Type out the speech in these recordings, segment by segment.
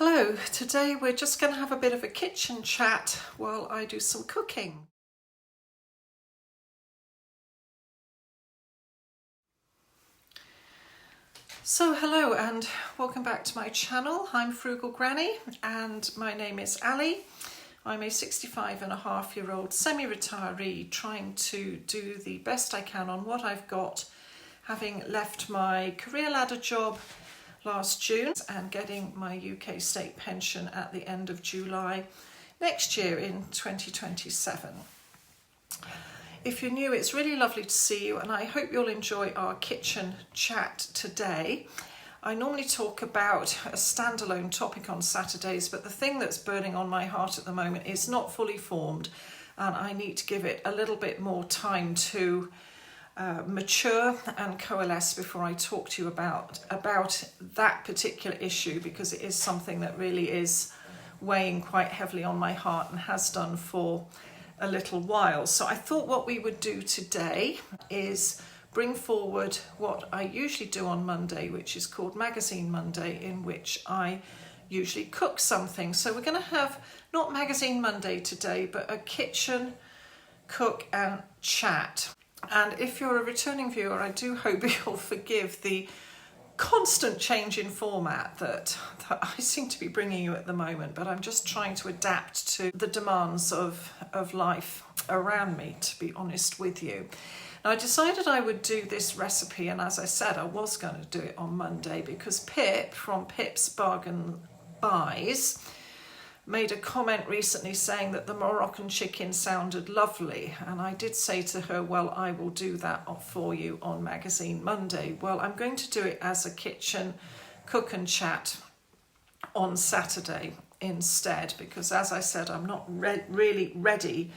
Hello, today we're just going to have a bit of a kitchen chat while I do some cooking. So hello and welcome back to my channel. I'm Frugal Granny and my name is Ali. I'm a 65-and-a-half-year-old semi-retiree trying to do the best I can on what I've got, having left my career ladder job last June and getting my UK state pension at the end of July next year in 2027. If you're new, it's really lovely to see you and I hope you'll enjoy our kitchen chat today. I normally talk about a standalone topic on Saturdays, but the thing that's burning on my heart at the moment is not fully formed and I need to give it a little bit more time to mature and coalesce before I talk to you about that particular issue, because it is something that really is weighing quite heavily on my heart and has done for a little while. So I thought what we would do today is bring forward what I usually do on Monday, which is called Magazine Monday, in which I usually cook something. So we're going to have not Magazine Monday today, but a kitchen cook and chat. And if you're a returning viewer, I do hope you'll forgive the constant change in format that I seem to be bringing you at the moment, but I'm just trying to adapt to the demands of life around me, to be honest with you. Now, I decided I would do this recipe, and as I said, I was going to do it on Monday because Pip from Pip's Bargain Buys made a comment recently saying that the Moroccan chicken sounded lovely, and I did say to her, well, I will do that for you on Magazine Monday. Well, I'm going to do it as a kitchen cook and chat on Saturday instead, because as I said, I'm not really ready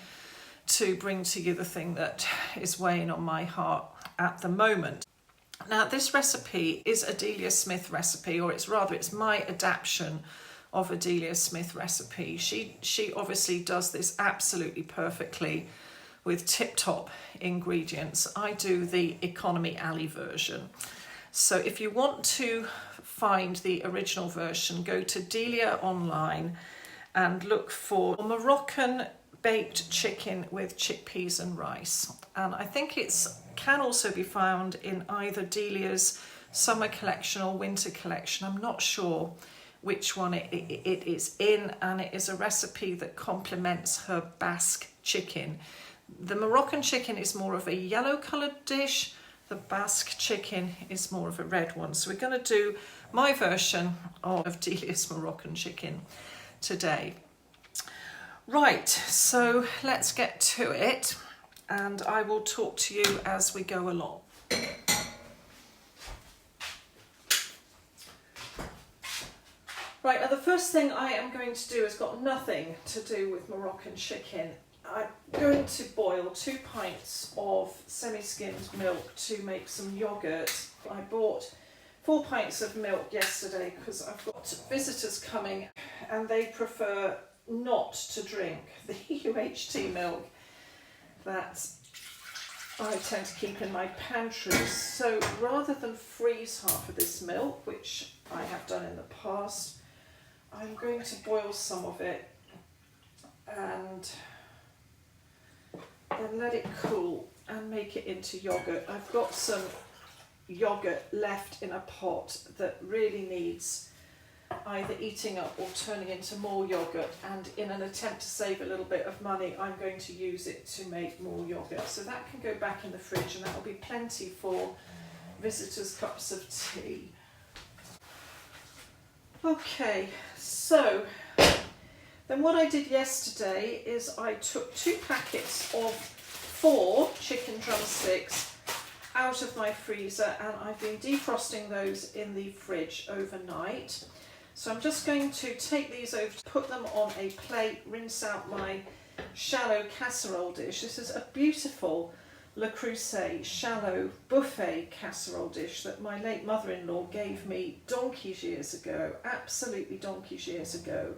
to bring to you the thing that is weighing on my heart at the moment. Now, this recipe is a Delia Smith recipe, or it's my adaptation of a Delia Smith recipe. She obviously does this absolutely perfectly with tip-top ingredients. I do the economy Ali version. So if you want to find the original version, go to Delia online and look for Moroccan baked chicken with chickpeas and rice. And I think it can also be found in either Delia's summer collection or winter collection. I'm not sure which one it is in, and it is a recipe that complements her Basque chicken. The Moroccan chicken is more of a yellow coloured dish. The Basque chicken is more of a red one. So we're going to do my version of Delia's Moroccan chicken today. Right, so let's get to it, and I will talk to you as we go along. Right, now the first thing I am going to do has got nothing to do with Moroccan chicken. I'm going to boil 2 pints of semi-skimmed milk to make some yoghurt. I bought 4 pints of milk yesterday because I've got visitors coming and they prefer not to drink the UHT milk that I tend to keep in my pantry. So rather than freeze half of this milk, which I have done in the past, I'm going to boil some of it and then let it cool and make it into yoghurt. I've got some yoghurt left in a pot that really needs either eating up or turning into more yoghurt, and in an attempt to save a little bit of money, I'm going to use it to make more yoghurt. So that can go back in the fridge and that will be plenty for visitors' cups of tea. Okay, so then what I did yesterday is I took 2 packets of 4 chicken drumsticks out of my freezer, and I've been defrosting those in the fridge overnight. So I'm just going to take these over, put them on a plate, rinse out my shallow casserole dish. This is a beautiful Le Creuset shallow buffet casserole dish that my late mother-in-law gave me donkey's years ago, absolutely donkey's years ago.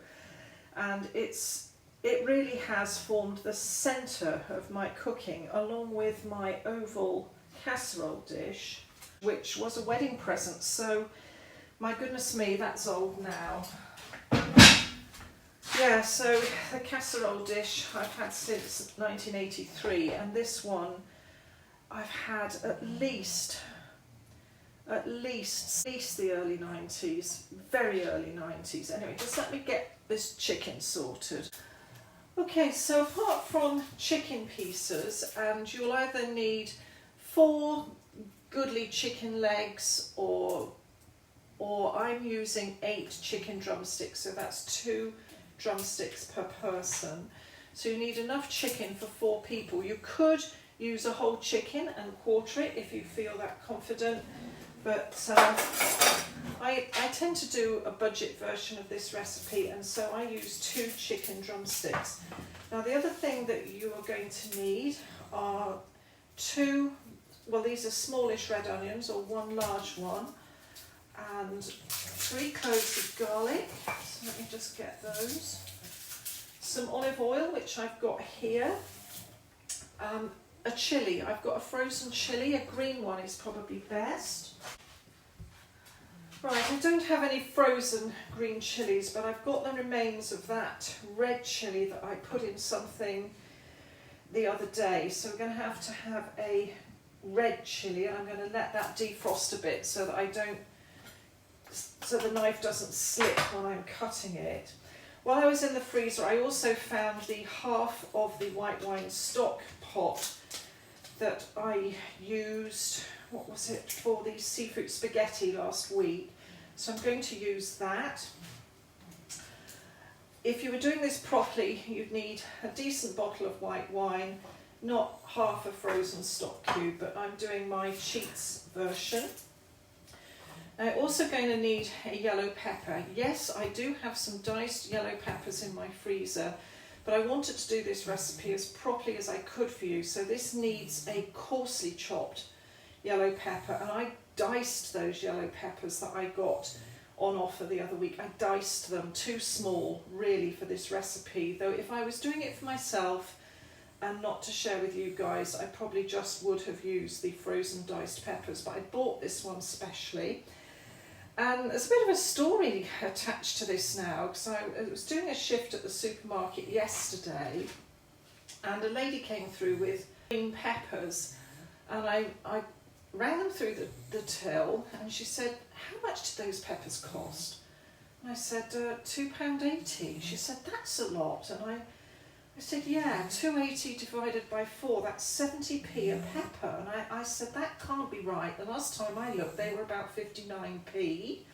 And it really has formed the centre of my cooking, along with my oval casserole dish, which was a wedding present. So my goodness me, that's old now. Yeah, so the casserole dish I've had since 1983, and this one I've had at least the early 90s, very early 90s. Anyway, just let me get this chicken sorted. Okay, so apart from chicken pieces, and you'll either need 4 goodly chicken legs, or I'm using 8 chicken drumsticks, so that's 2 drumsticks per person. So you need enough chicken for 4 people. You could use a whole chicken and quarter it if you feel that confident, but I tend to do a budget version of this recipe, and so I use 2 chicken drumsticks. Now the other thing that you are going to need are 2, well, these are smallish red onions, or 1 large one, and 3 cloves of garlic, so let me just get those, some olive oil, which I've got here, a chilli, I've got a frozen chilli, a green one is probably best. Right, I don't have any frozen green chillies, but I've got the remains of that red chilli that I put in something the other day, so we're going to have a red chilli, and I'm going to let that defrost a bit so that so the knife doesn't slip when I'm cutting it. While I was in the freezer, I also found the half of the white wine stock pot that I used, what was it, for the seafood spaghetti last week. So I'm going to use that. If you were doing this properly, you'd need a decent bottle of white wine, not half a frozen stock cube, but I'm doing my Cheats version. I'm also going to need a yellow pepper. Yes, I do have some diced yellow peppers in my freezer, but I wanted to do this recipe as properly as I could for you, so this needs a coarsely chopped yellow pepper, and I diced those yellow peppers that I got on offer the other week. I diced them too small, really, for this recipe, though if I was doing it for myself and not to share with you guys, I probably just would have used the frozen diced peppers, but I bought this one specially. And there's a bit of a story attached to this now, because I was doing a shift at the supermarket yesterday, and a lady came through with green peppers, and I rang them through the till, and she said, "How much did those peppers cost?" And I said, £2.80. She said, "That's a lot." And I said, "Yeah, 280 divided by 4, that's 70p a pepper." And I said, "That can't be right. The last time I looked, they were about 59p.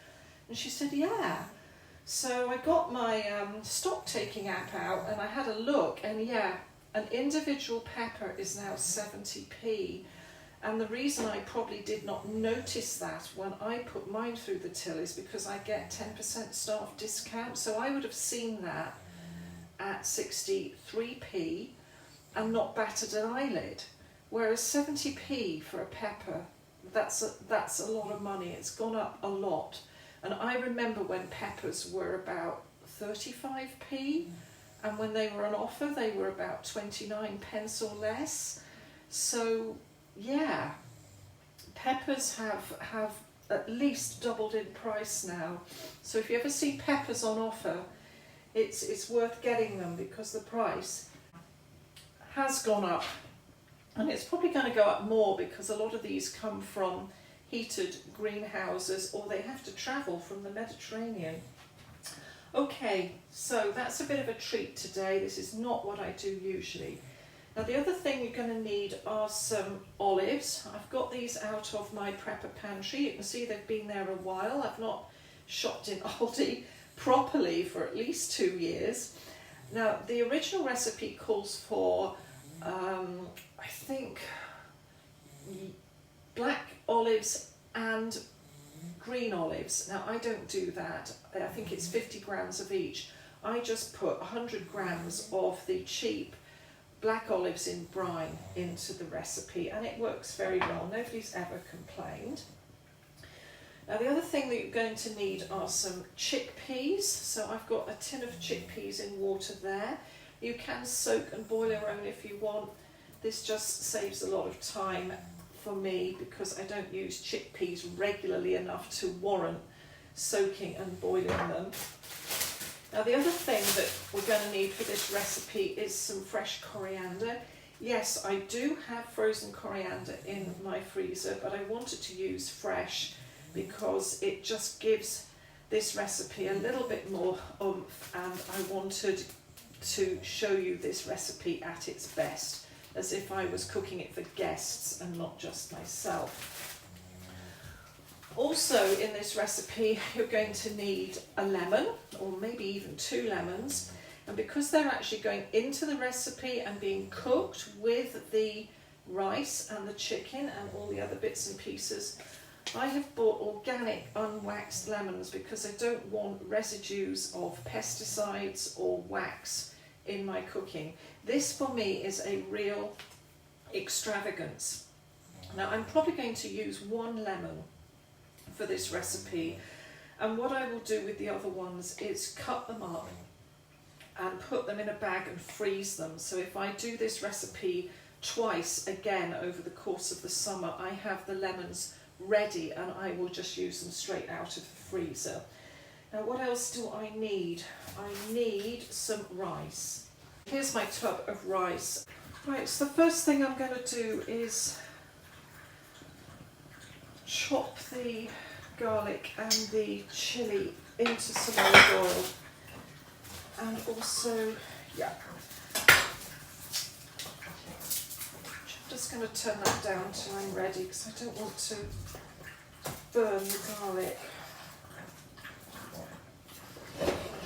And she said, "Yeah." So I got my stock taking app out, and I had a look, and yeah, an individual pepper is now 70p. And the reason I probably did not notice that when I put mine through the till is because I get 10% staff discount. So I would have seen that at 63p and not batted an eyelid. Whereas 70p for a pepper, that's a lot of money. It's gone up a lot. And I remember when peppers were about 35p, and when they were on offer, they were about 29 pence or less. So yeah, peppers have at least doubled in price now. So if you ever see peppers on offer, it's worth getting them, because the price has gone up, and it's probably going to go up more because a lot of these come from heated greenhouses, or they have to travel from the Mediterranean. Okay, so that's a bit of a treat today. This is not what I do usually. Now the other thing you're going to need are some olives. I've got these out of my prepper pantry. You can see they've been there a while. I've not shopped in Aldi properly for at least 2 years. Now the original recipe calls for, I think, black olives and green olives. Now I don't do that. I think it's 50 grams of each. I just put 100 grams of the cheap black olives in brine into the recipe, and it works very well. Nobody's ever complained. Now the other thing that you're going to need are some chickpeas. So I've got a tin of chickpeas in water there. You can soak and boil your own if you want. This just saves a lot of time for me because I don't use chickpeas regularly enough to warrant soaking and boiling them. Now Now the other thing that we're going to need for this recipe is some fresh coriander. Yes, I do have frozen coriander in my freezer, but I wanted to use fresh because it just gives this recipe a little bit more oomph, and I wanted to show you this recipe at its best, as if I was cooking it for guests and not just myself. Also in this recipe you're going to need a lemon, or maybe even 2 lemons, and because they're actually going into the recipe and being cooked with the rice and the chicken and all the other bits and pieces, I have bought organic unwaxed lemons because I don't want residues of pesticides or wax in my cooking. This for me is a real extravagance. Now I'm probably going to use 1 lemon for this recipe, and what I will do with the other ones is cut them up and put them in a bag and freeze them. So if I do this recipe twice again over the course of the summer, I have the lemons ready and I will just use them straight out of the freezer. Now what else do I need? I need some rice. Here's my tub of rice. Right, so the first thing I'm going to do is chop the garlic and the chilli into some olive oil, and also, I'm just going to turn that down till I'm ready because I don't want to burn the garlic.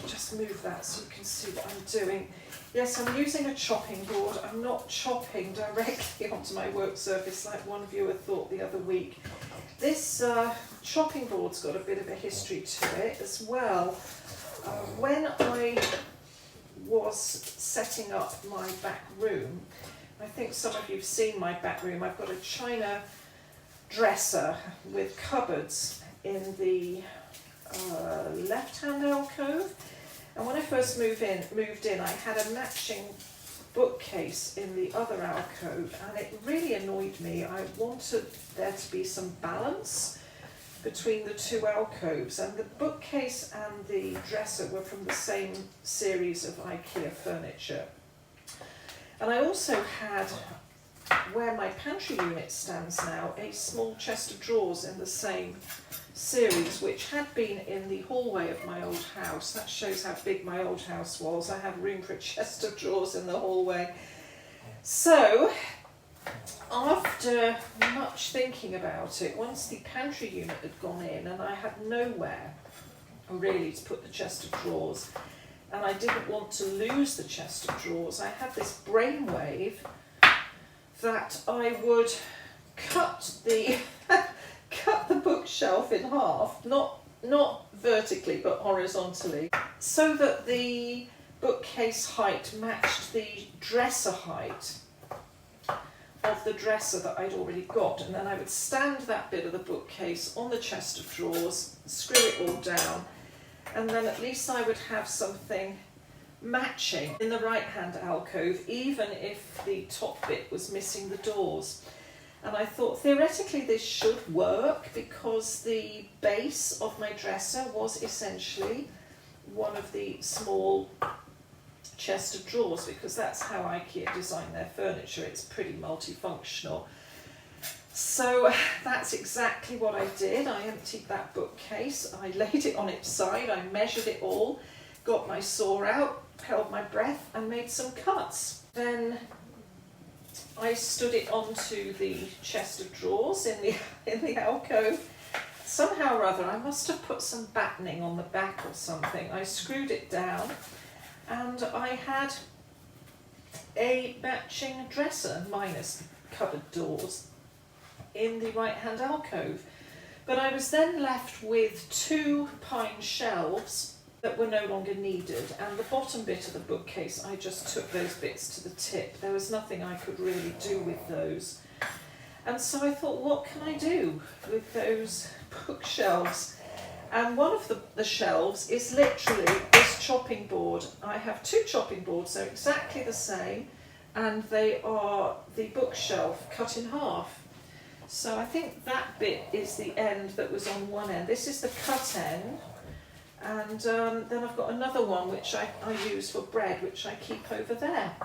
Just move that so you can see what I'm doing. Yes, I'm using a chopping board. I'm not chopping directly onto my work surface like one viewer thought the other week. This chopping board's got a bit of a history to it as well. When I was setting up my back room, I think some of you have seen my back room. I've got a china dresser with cupboards in the left-hand alcove. And when I first moved in, I had a matching bookcase in the other alcove, and it really annoyed me. I wanted there to be some balance between the 2 alcoves, and the bookcase and the dresser were from the same series of IKEA furniture. And I also had, where my pantry unit stands now, a small chest of drawers in the same series, which had been in the hallway of my old house. That shows how big my old house was. I had room for a chest of drawers in the hallway. So after much thinking about it, once the pantry unit had gone in and I had nowhere really to put the chest of drawers, and I didn't want to lose the chest of drawers, I had this brainwave that I would cut the bookshelf in half, not vertically but horizontally, so that the bookcase height matched the dresser height of the dresser that I'd already got, and then I would stand that bit of the bookcase on the chest of drawers, screw it all down, and then at least I would have something matching in the right hand alcove, even if the top bit was missing the doors. And I thought theoretically this should work because the base of my dresser was essentially one of the small chest of drawers, because that's how IKEA design their furniture. It's pretty multifunctional. So that's exactly what I did. I emptied that bookcase, I laid it on its side, I measured it all, got my saw out, held my breath and made some cuts. Then I stood it onto the chest of drawers in the alcove. Somehow or other, I must have put some battening on the back or something. I screwed it down and I had a matching dresser minus cupboard doors in the right hand alcove. But I was then left with 2 pine shelves that were no longer needed, and the bottom bit of the bookcase, I just took those bits to the tip. There was nothing I could really do with those. And so I thought, what can I do with those bookshelves? And one of the shelves is literally this chopping board. I have 2 chopping boards, they're exactly the same, and they are the bookshelf cut in half. So I think that bit is the end that was on one end. This is the cut end, And then I've got another one which I use for bread, which I keep over there.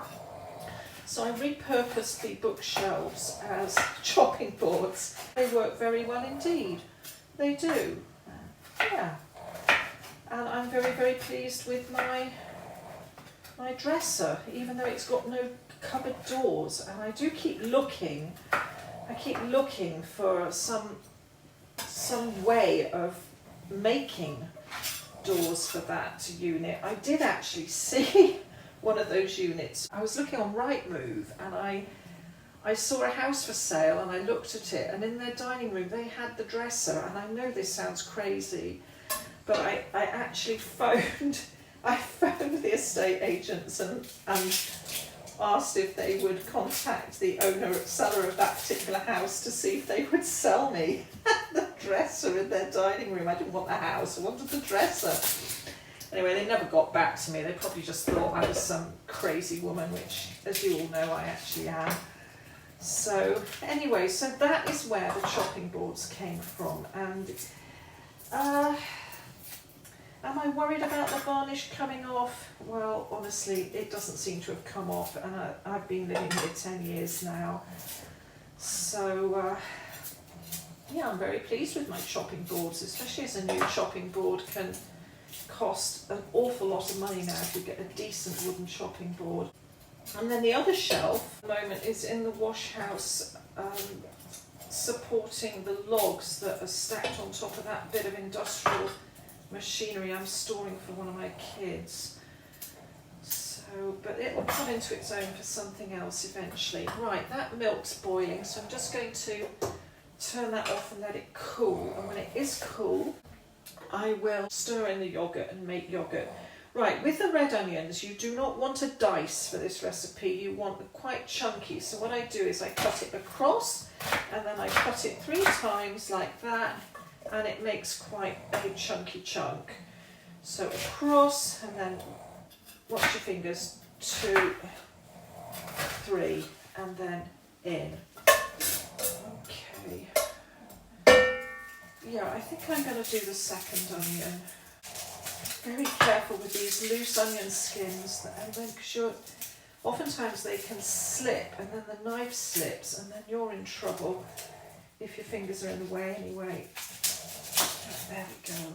So I repurposed the bookshelves as chopping boards. They work very well indeed. They do. Yeah. And I'm very, very pleased with my dresser, even though it's got no cupboard doors. And I do keep looking. I keep looking for some way of making doors for that unit. I did actually see one of those units. I was looking on Rightmove and I saw a house for sale and I looked at it, and in their dining room they had the dresser, and I know this sounds crazy, but I actually phoned the estate agents and asked if they would contact the seller of that particular house to see if they would sell me the dresser in their dining room. I didn't want the house, I wanted the dresser. Anyway, they never got back to me. They probably just thought I was some crazy woman, which, as you all know, I actually am. So anyway, so that is where the chopping boards came from. And am I worried about the varnish coming off? Well, honestly, it doesn't seem to have come off, and I've been living here 10 years now. So yeah, I'm very pleased with my chopping boards, especially as a new chopping board can cost an awful lot of money now if you get a decent wooden chopping board. And then the other shelf at the moment is in the wash house, supporting the logs that are stacked on top of that bit of industrial machinery I'm storing for one of my kids. So, but it will come into its own for something else eventually. Right, that milk's boiling, so I'm just going to turn that off and let it cool. And when it is cool, I will stir in the yogurt and make yogurt. Right, with the red onions, you do not want a dice for this recipe. You want them quite chunky. So what I do is I cut it across, and then I cut it 3 times like that, and it makes quite a chunky chunk. So across, and then watch your fingers, 2, 3, and then in. Okay. Yeah, I think I'm going to do the second onion. Very careful with these loose onion skins, and then because oftentimes they can slip, and then the knife slips, and then you're in trouble if your fingers are in the way anyway. There we go.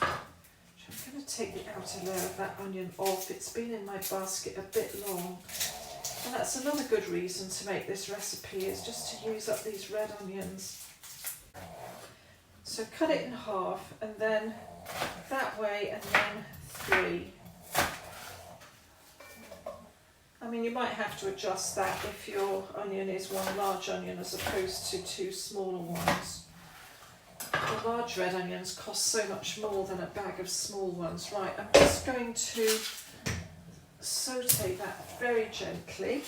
I'm going to take the outer layer of that onion off. It's been in my basket a bit long, and that's another good reason to make this recipe, is just to use up these red onions. So cut it in half, and then that way, and then 3. I mean, you might have to adjust that if your onion is one large onion as opposed to 2 smaller ones. The large red onions cost so much more than a bag of small ones. Right, I'm just going to saute that very gently,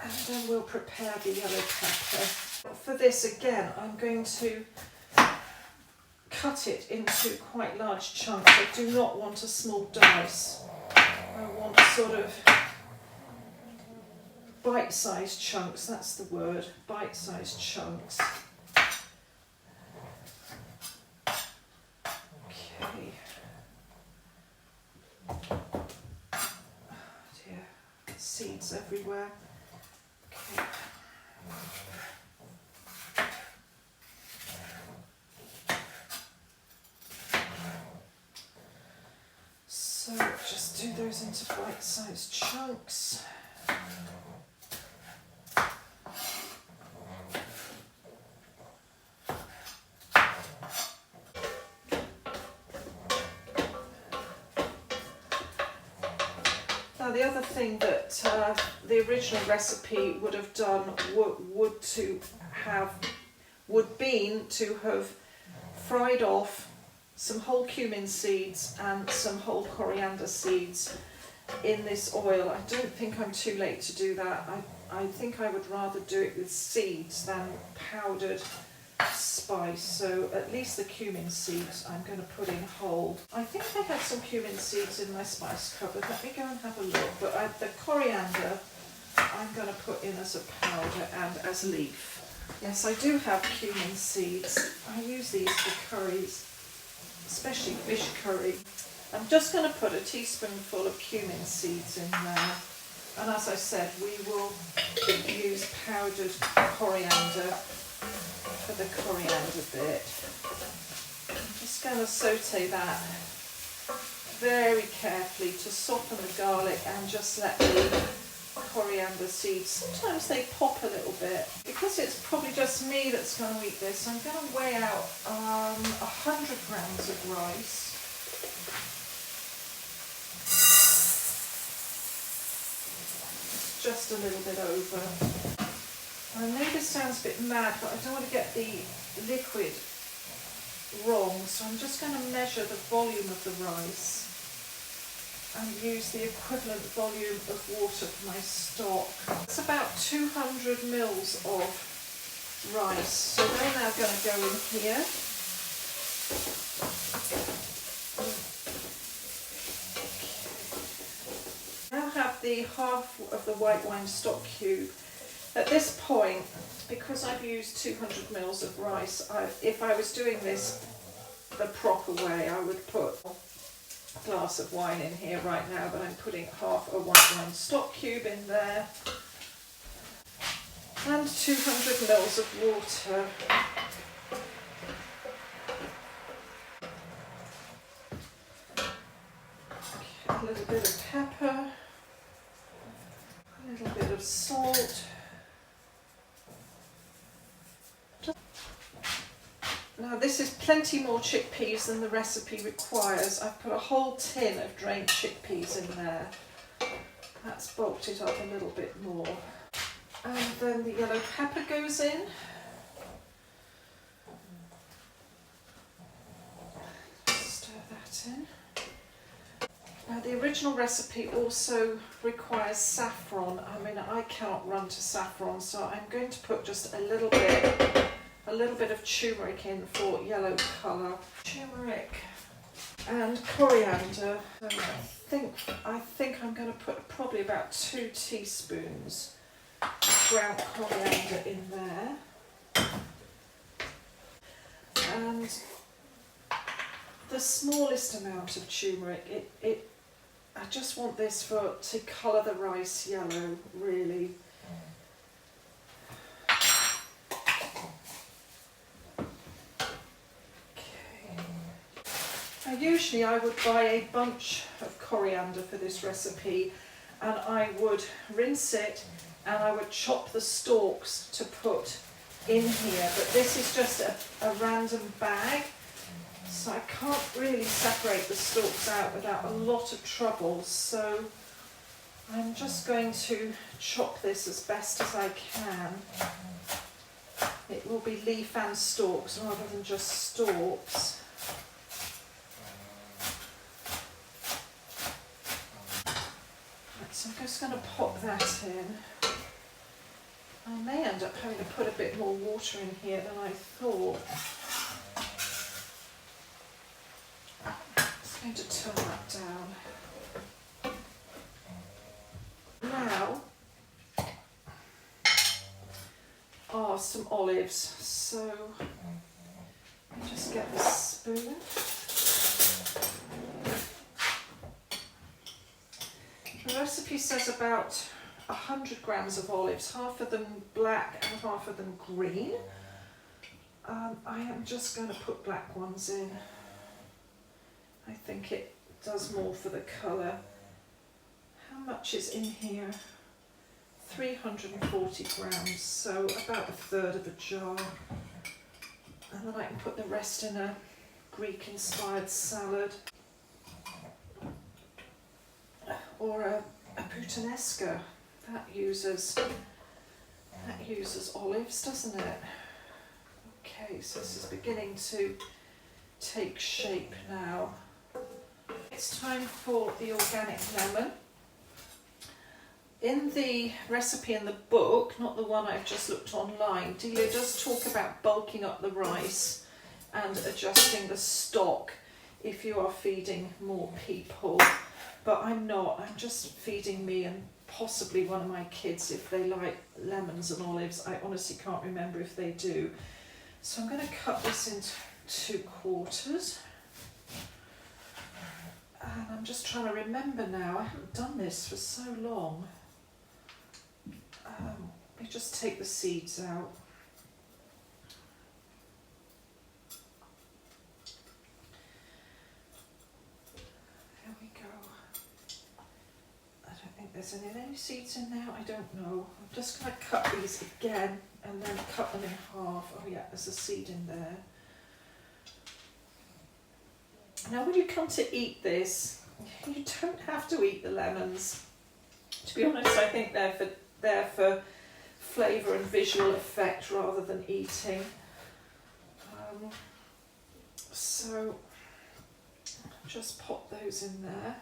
and then we'll prepare the yellow pepper. For this, again, I'm going to cut it into quite large chunks. I do not want a small dice. I want sort of bite-sized chunks, that's the word, bite-sized chunks. Okay. Oh dear, seeds everywhere. Okay. So just do those into bite-sized chunks. Now the other thing that the original recipe would have done would been to have fried off some whole cumin seeds and some whole coriander seeds in this oil. I don't think I'm too late to do that. I think I would rather do it with seeds than powdered spice. So at least the cumin seeds I'm going to put in whole. I think I had some cumin seeds in my spice cupboard. Let me go and have a look. But the coriander I'm going to put in as a powder and as leaf. Yes, I do have cumin seeds. I use these for curries. especially fish curry. I'm just going to put a teaspoonful of cumin seeds in there. And as I said, we will use powdered coriander for the coriander bit. I'm just going to saute that very carefully to soften the garlic and just let the coriander seeds, sometimes they pop a little bit. Because it's probably just me that's going to eat this, I'm going to weigh out 100 grams of rice. Just a little bit over. I know this sounds a bit mad, but I don't want to get the liquid wrong, so I'm just going to measure the volume of the rice and use the equivalent volume of water for my stock. It's about 200 mils of rice, so they're now going to go in here. Now have the half of the white wine stock cube. At this point, because I've used 200 mils of rice, if I was doing this the proper way, I would put a glass of wine in here right now, but I'm putting half a white wine stock cube in there and 200 mils of water. Okay, a little bit of pepper, a little bit of salt. Now this is plenty more chickpeas than the recipe requires. I've put a whole tin of drained chickpeas in there. That's bulked it up a little bit more. And then the yellow pepper goes in. Stir that in. Now the original recipe also requires saffron. I mean, I cannot run to saffron, so I'm going to put just a little bit of turmeric in for yellow colour. Turmeric and coriander. So I think I'm going to put probably about 2 teaspoons of ground coriander in there. And the smallest amount of turmeric. I just want this to colour the rice yellow, really. Usually I would buy a bunch of coriander for this recipe, and I would rinse it and I would chop the stalks to put in here, but this is just a random bag, so I can't really separate the stalks out without a lot of trouble, so I'm just going to chop this as best as I can. It will be leaf and stalks rather than just stalks. So I'm just going to pop that in. I may end up having to put a bit more water in here than I thought. I'm just going to turn that down. Now are some olives. So I'll just get the spoon. The recipe says about 100 grams of olives, half of them black and half of them green. I am just going to put black ones in. I think it does more for the colour. How much is in here? 340 grams, so about 1/3 of a jar. And then I can put the rest in a Greek-inspired salad. Or a puttanesca, that uses olives, doesn't it? Okay, so this is beginning to take shape now. It's time for the organic lemon. In the recipe in the book, not the one I've just looked online, Delia does talk about bulking up the rice and adjusting the stock if you are feeding more people. But I'm not, I'm just feeding me and possibly one of my kids if they like lemons and olives. I honestly can't remember if they do. So I'm going to cut this into 2/4. just trying to remember now. I haven't done this for so long. Let me just take the seeds out. There we go. I don't think there's any seeds in there. I don't know. I'm just going to cut these again and then cut them in half. Oh yeah, there's a seed in there. Now when you come to eat this, you don't have to eat the lemons. To be honest, I think they're for flavour and visual effect rather than eating. So just pop those in there.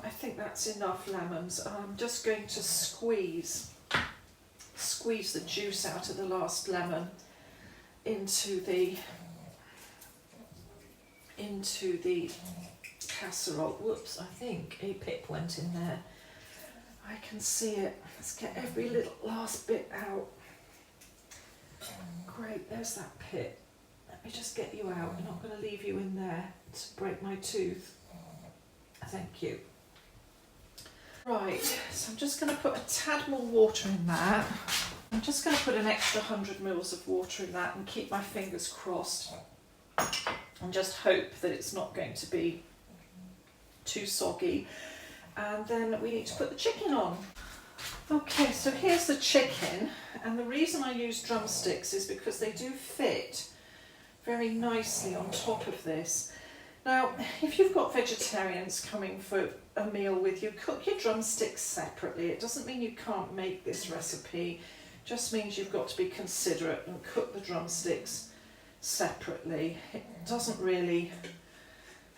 I think that's enough lemons. I'm just going to squeeze the juice out of the last lemon into the casserole. Whoops, I think a pip went in there. I can see it. Let's get every little last bit out. Great, there's that pip. Let me just get you out. I'm not going to leave you in there to break my tooth. Thank you. Right, so I'm just going to put a tad more water in that. I'm just going to put an extra 100 mils of water in that and keep my fingers crossed and just hope that it's not going to be too soggy. And then we need to put the chicken on. Okay, so here's the chicken, and the reason I use drumsticks is because they do fit very nicely on top of this. Now, if you've got vegetarians coming for a meal with you, cook your drumsticks separately. It doesn't mean you can't make this recipe, it just means you've got to be considerate and cook the drumsticks separately. It doesn't really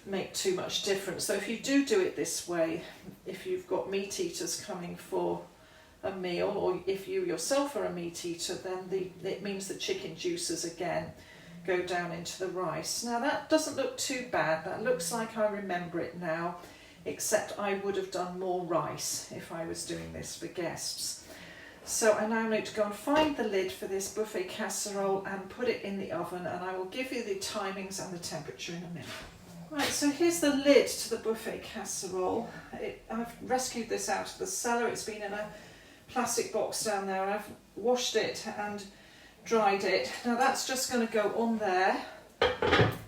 make too much difference. So if you do it this way, if you've got meat eaters coming for a meal, or if you yourself are a meat eater, then it means the chicken juices again go down into the rice. Now that doesn't look too bad. That looks like I remember it now, except I would have done more rice if I was doing this for guests. So I now need to go and find the lid for this buffet casserole and put it in the oven, and I will give you the timings and the temperature in a minute. Right, so here's the lid to the buffet casserole. I've rescued this out of the cellar. It's been in a plastic box down there, and I've washed it and dried it. Now that's just going to go on there.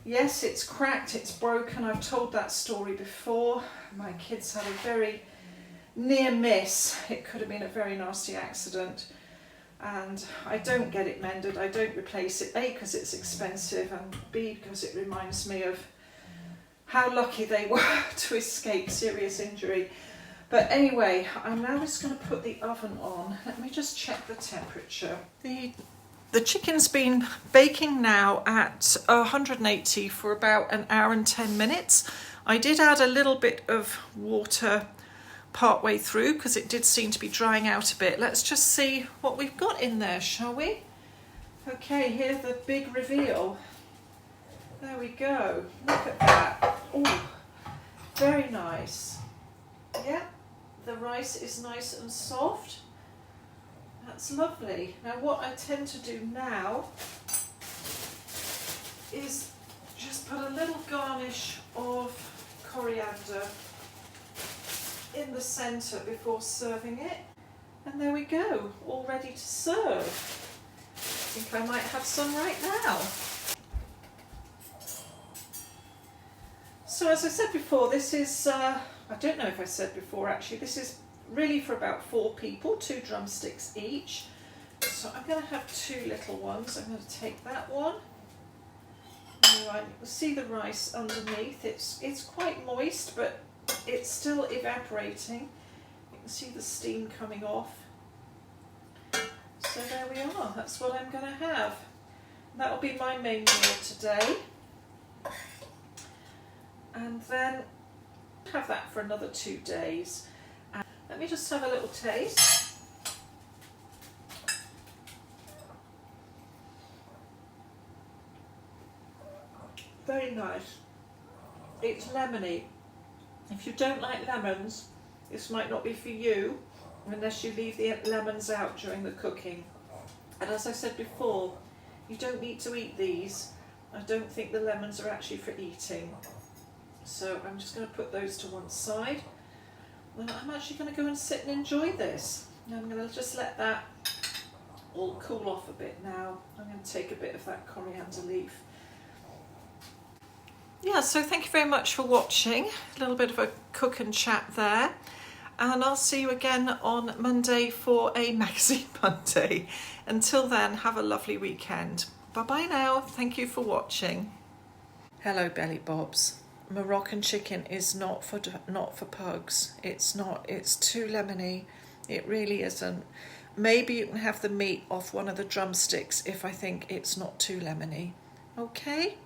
Yes, it's cracked, it's broken. I've told that story before. My kids had a very near miss. It could have been a very nasty accident, and I don't get it mended. I don't replace it, A, because it's expensive, and B, because it reminds me of how lucky they were to escape serious injury. But anyway, I'm now just going to put the oven on. Let me just check the temperature. The chicken's been baking now at 180 for about an hour and 10 minutes. I did add a little bit of water partway through because it did seem to be drying out a bit. Let's just see what we've got in there, shall we? Okay, here's the big reveal. There we go. Look at that. Oh, very nice. Yeah, the rice is nice and soft. That's lovely. Now what I tend to do now is just put a little garnish of coriander in the centre before serving it. And there we go, all ready to serve. I think I might have some right now. So as I said before, this is, I don't know if I said before actually, this is really for about 4 people, 2 drumsticks each. So I'm going to have 2 little ones. I'm going to take that one. Now you can see the rice underneath. It's quite moist, but it's still evaporating. You can see the steam coming off. So there we are. That's what I'm going to have. That'll be my main meal today. And then have that for another 2 days. And let me just have a little taste. Very nice. It's lemony. If you don't like lemons, this might not be for you unless you leave the lemons out during the cooking. And as I said before, You don't need to eat these. I don't think the lemons are actually for eating. So I'm just going to put those to one side. Well, I'm actually going to go and sit and enjoy this. Now I'm going to just let that all cool off a bit now. I'm going to take a bit of that coriander leaf. Yeah, so thank you very much for watching. A little bit of a cook and chat there. And I'll see you again on Monday for a Magazine Monday. Until then, have a lovely weekend. Bye-bye now. Thank you for watching. Hello, Belly Bobs. Moroccan chicken is not for pugs. It's not. It's too lemony. It really isn't. Maybe you can have the meat off one of the drumsticks if I think it's not too lemony. Okay?